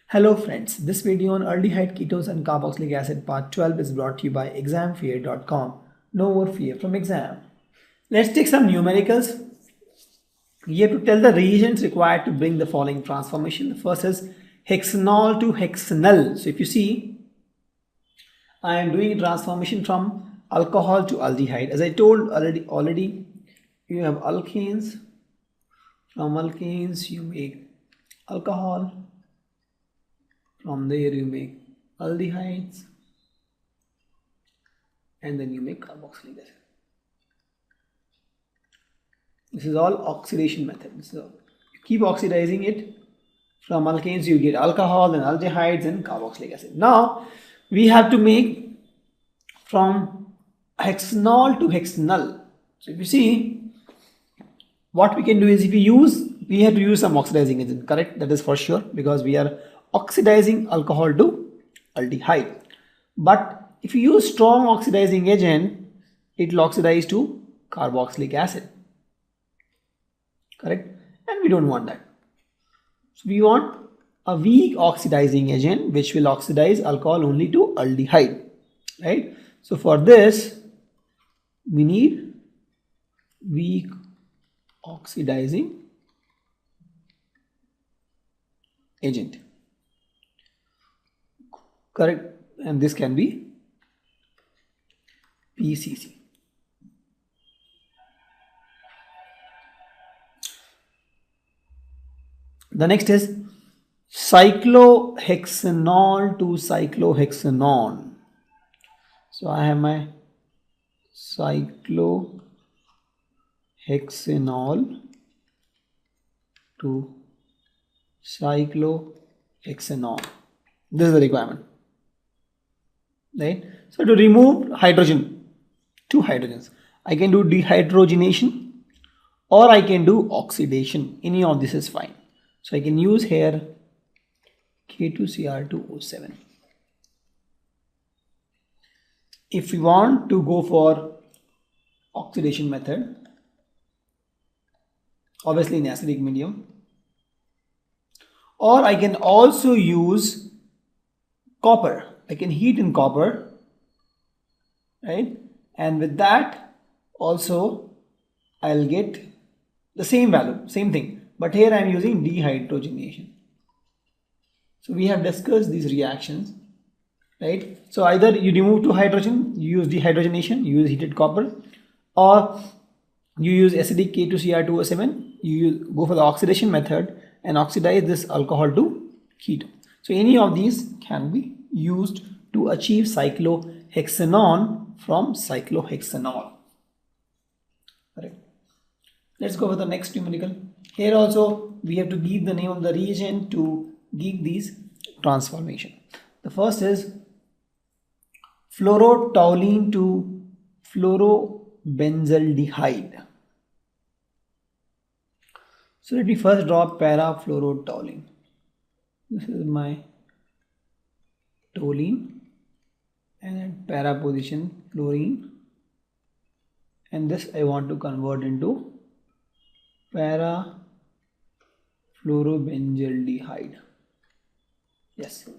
Hello friends, this video on aldehyde ketones and carboxylic acid part 12 is brought to you by examfear.com. No more fear from exam. Let's take some numericals. You have to tell the reagents required to bring the following transformation. The first is hexanol to hexanal. So if you see, I am doing a transformation from alcohol to aldehyde. As I told already you have alkanes. From alkanes you make alcohol. From there you make aldehydes and then you make carboxylic acid. This is all oxidation method. So you keep oxidizing it. From alkanes you get alcohol and aldehydes and carboxylic acid. Now we have to make from hexanol to hexanal. So if you see, what we can do is we have to use some oxidizing agent, correct? That is for sure, because we are oxidizing alcohol to aldehyde. But if you use strong oxidizing agent, it will oxidize to carboxylic acid, correct? And we don't want that. So we want a weak oxidizing agent which will oxidize alcohol only to aldehyde, right? So for this we need weak oxidizing agent, correct? And this can be PCC. The next is cyclohexanol to cyclohexanone. So I have my cyclohexanol to cyclohexanol. This is the requirement, right? So to remove hydrogen, two hydrogens, I can do dehydrogenation or I can do oxidation. Any of this is fine. So I can use here K2Cr2O7. If we want to go for oxidation method, obviously in acidic medium, or I can also use copper. I can heat in copper, right? And with that also I'll get the same value, same thing, but here I am using dehydrogenation. So we have discussed these reactions, right? So either you remove two hydrogen, you use dehydrogenation, you use heated copper, or you use acidic K2Cr2O7, you go for the oxidation method and oxidize this alcohol to ketone. So any of these can be used to achieve cyclohexanone from cyclohexanol. Correct. Let's go for the next numerical. Here also we have to give the name of the reagent to give these transformation. The first is fluorotoluene to fluorobenzaldehyde. So let me first draw parafluorotoluene. This is my toluene and at para position fluorine, and this I want to convert into parafluorobenzaldehyde. Yes.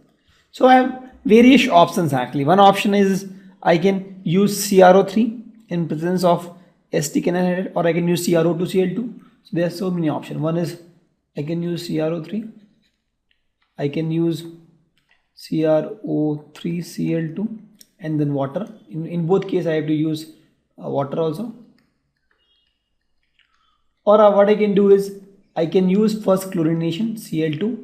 So I have various options actually. One option is I can use CrO3 in presence of acetic anhydride, or I can use CrO2Cl2. So there are so many options. One is I can use CrO3, I can use CrO3Cl2 and then water. In both cases I have to use water also. Or what I can do is I can use first chlorination Cl2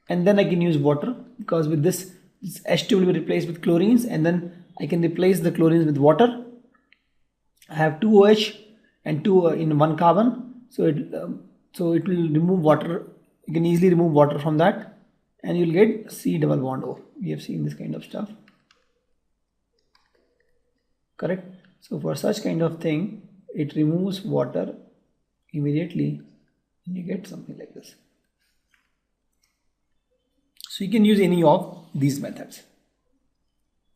and then I can use water, because with this H2 will be replaced with chlorines and then I can replace the chlorines with water. I have 2 OH and 2 in one carbon, so it will remove water. You can easily remove water from that and you'll get C double bond O. We have seen this kind of stuff, correct? So for such kind of thing, it removes water immediately and you get something like this. So you can use any of these methods.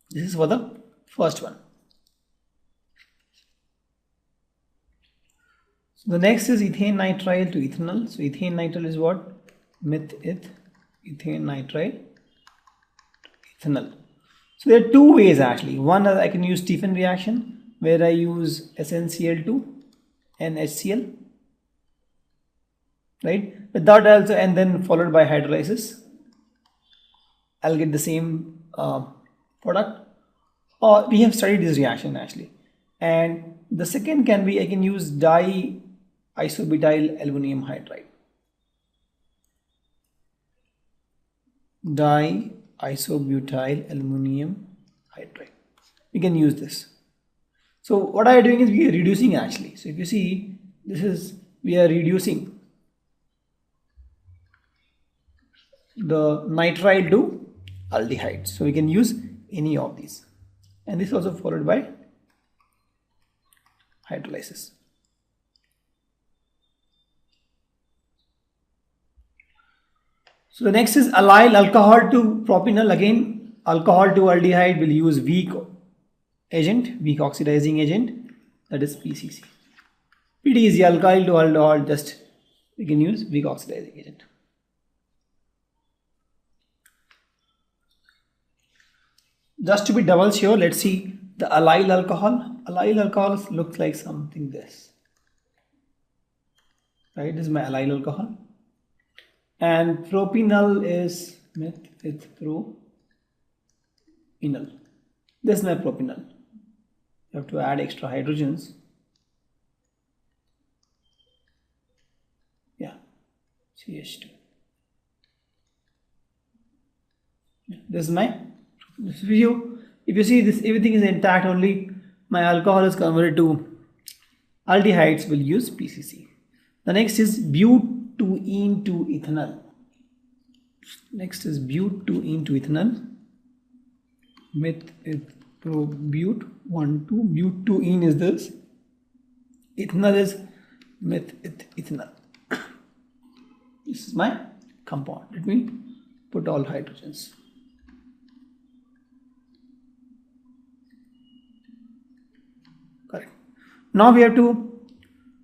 This is for the first one. So the next is ethane nitrile to ethanol. So ethane nitrile is what? Methethane ethane nitrile ethanol. So there are two ways actually. One is I can use Stephen reaction where I use SnCl2 and HCl, right? Without also, and then followed by hydrolysis, I'll get the same product. Or we have studied this reaction actually. And the second can be I can use diisobutyl aluminum hydride. Diisobutyl aluminum hydride. We can use this. So what I am doing is we are reducing actually. So if you see, this is, we are reducing the nitrile to aldehydes. So we can use any of these. And this is also followed by hydrolysis. So the next is allyl alcohol to propanol. Again, alcohol to aldehyde will use weak agent, weak oxidizing agent, that is PCC. Pretty easy, alkyl to alcohol, just we can use weak oxidizing agent. Just to be double sure, let's see the allyl alcohol. Allyl alcohol looks like something this. Right, this is my allyl alcohol. And propanol is meth with propanol. This is my propanol. You have to add extra hydrogens. Yeah, CH2. This is my, if you see this, everything is intact, only my alcohol is converted to aldehydes, will use PCC. The next is butene to ethanol. Next is butene to ethanol. Meth with probute 1 2. Butene is this. Ethanol is meth with ethanol. This is my compound. Let me put all hydrogens. Correct. Now we have to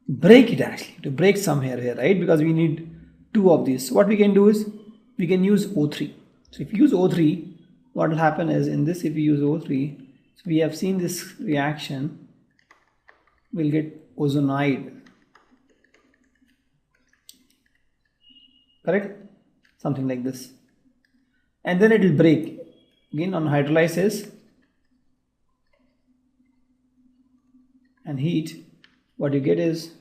break it actually, to break some here, right? Because we need two of these. So what we can do is we can use O3. So if you use O3, what will happen is in this, if we use O3, so we have seen this reaction, we'll get ozonide. Correct? Something like this. And then it will break. Again on hydrolysis and heat, what you get is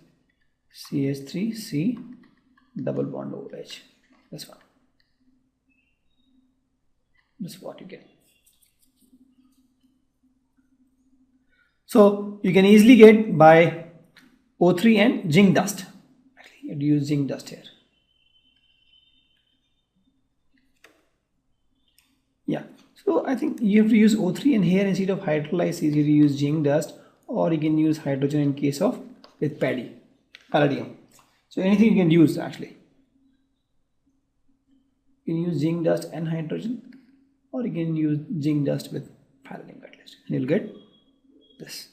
CH3C double bond OH. This one. This is what you get. So you can easily get by O3 and zinc dust. Actually, you have to use zinc dust here. Yeah. So I think you have to use O3, and here instead of hydrolysis you use zinc dust, or you can use hydrogen in case of with palladium. So anything you can use actually. You can use zinc dust and hydrogen, or you can use zinc dust with palladium catalyst, and you'll get this.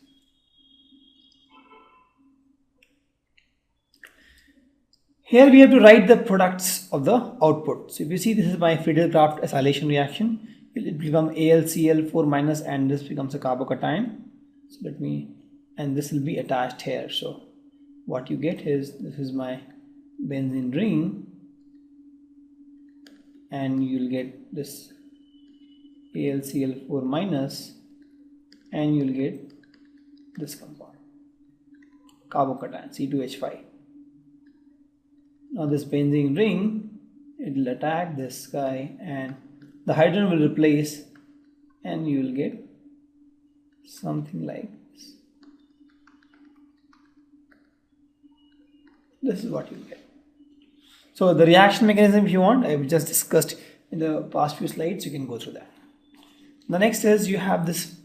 Here we have to write the products of the output. So if you see, this is my Friedel-Crafts acylation reaction. It will become AlCl4 minus, and this becomes a carbocation. So let me, and this will be attached here. So what you get is, this is my benzene ring, and you'll get this AlCl4 minus, and you'll get this compound, carbocation C2H5. Now this benzene ring, it will attack this guy, and the hydrogen will replace, and you will get something like this. This is what you get. So the reaction mechanism, if you want, I have just discussed in the past few slides. You can go through that. The next is you have this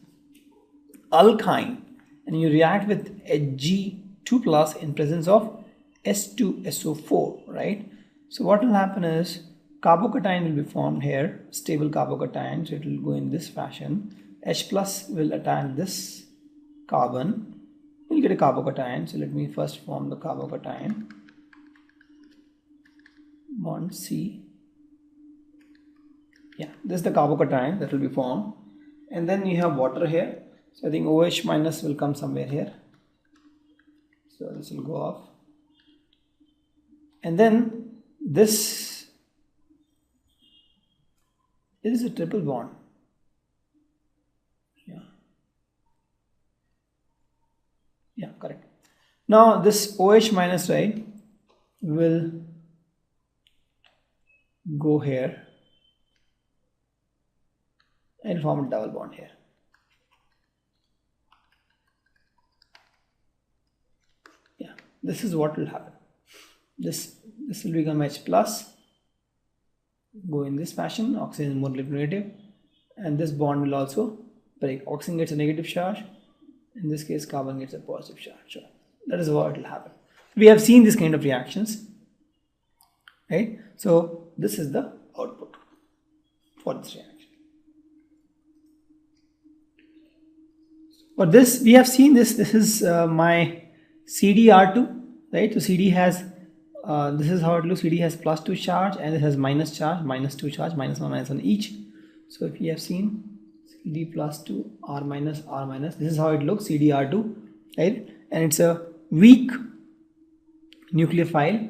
alkyne, and you react with Hg2 plus in presence of S2SO4, right? So what will happen is carbocation will be formed here, stable carbocation. So it will go in this fashion. H plus will attack this carbon. We'll get a carbocation. So let me first form the carbocation. Bond C Yeah, this is the carbocation that will be formed, and then you have water here. So I think OH minus will come somewhere here. So this will go off, and then this is a triple bond. Yeah, correct. Now this OH minus, right, will go here and form a double bond here. Yeah, this is what will happen. This will become H plus, go in this fashion, oxygen is more electronegative, and this bond will also break. Oxygen gets a negative charge, in this case carbon gets a positive charge. So that is what will happen. We have seen this kind of reactions, right? So this is the output for this reaction. For this, we have seen this. This is my CdR2, right? So CD has, this is how it looks. CD has +2 charge, and it has minus charge, -2 charge, -1 each. So if you have seen CD +2, R minus, this is how it looks, CdR2, right? And it's a weak nucleophile,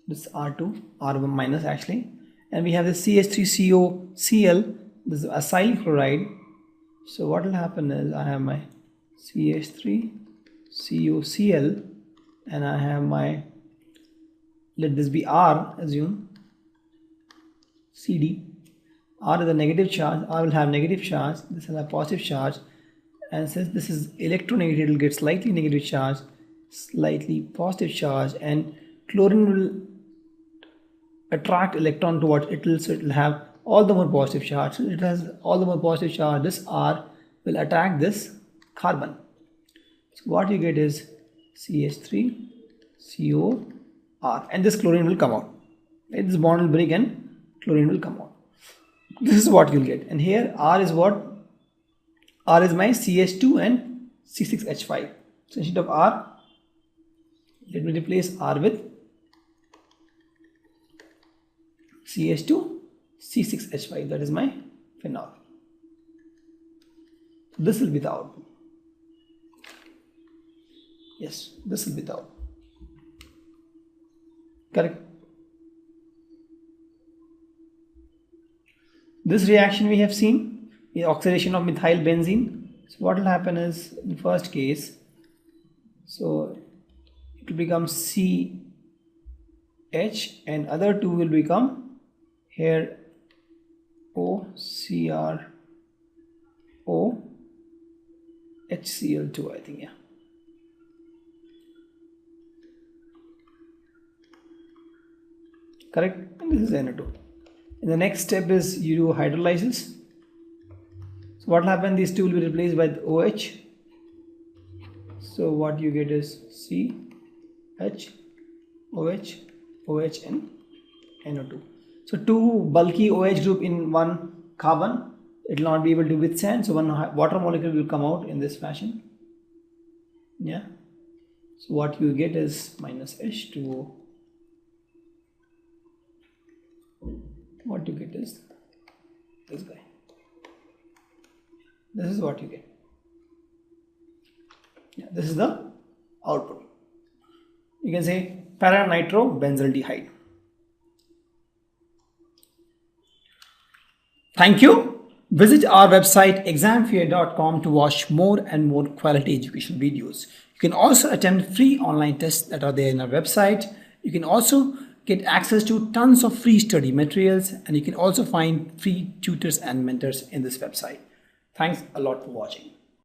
this R2, R minus actually, and we have the CH3COCl, this is acyl chloride. So what will happen is I have my CH3COCl, and I have my, let this be R, assume CD. R is a negative charge, R will have negative charge, this will have positive charge, and since this is electronegative, it will get slightly negative charge, slightly positive charge, and chlorine will attract electron towards it, so it will have all the more positive charge. So it has all the more positive charge. This R will attack this carbon. So what you get is CH3COR, and this chlorine will come out. Right? This bond will break and chlorine will come out. This is what you'll get. And here R is what? R is my CH2 and C6H5. So instead of R, let me replace R with CH2 C6H5. That is my phenol. This will be the output. Yes, this will be the output. Correct. This reaction we have seen is oxidation of methyl benzene. So what will happen is, in the first case, so it will become CH, and other two will become here OCrO HCl2, I think, yeah. Correct? And this is NO2. And the next step is you do hydrolysis. So what will happen? These two will be replaced by OH. So what you get is CH, OH, OH, and NO2. So two bulky OH group in one carbon, it will not be able to withstand. So one water molecule will come out in this fashion. Yeah. So what you get is minus H2O. What you get is this guy. This is what you get. Yeah, this is the output. You can say para-nitrobenzaldehyde. Thank you. Visit our website examfear.com to watch more and more quality education videos. You can also attempt free online tests that are there in our website. You can also get access to tons of free study materials, and you can also find free tutors and mentors in this website. Thanks a lot for watching.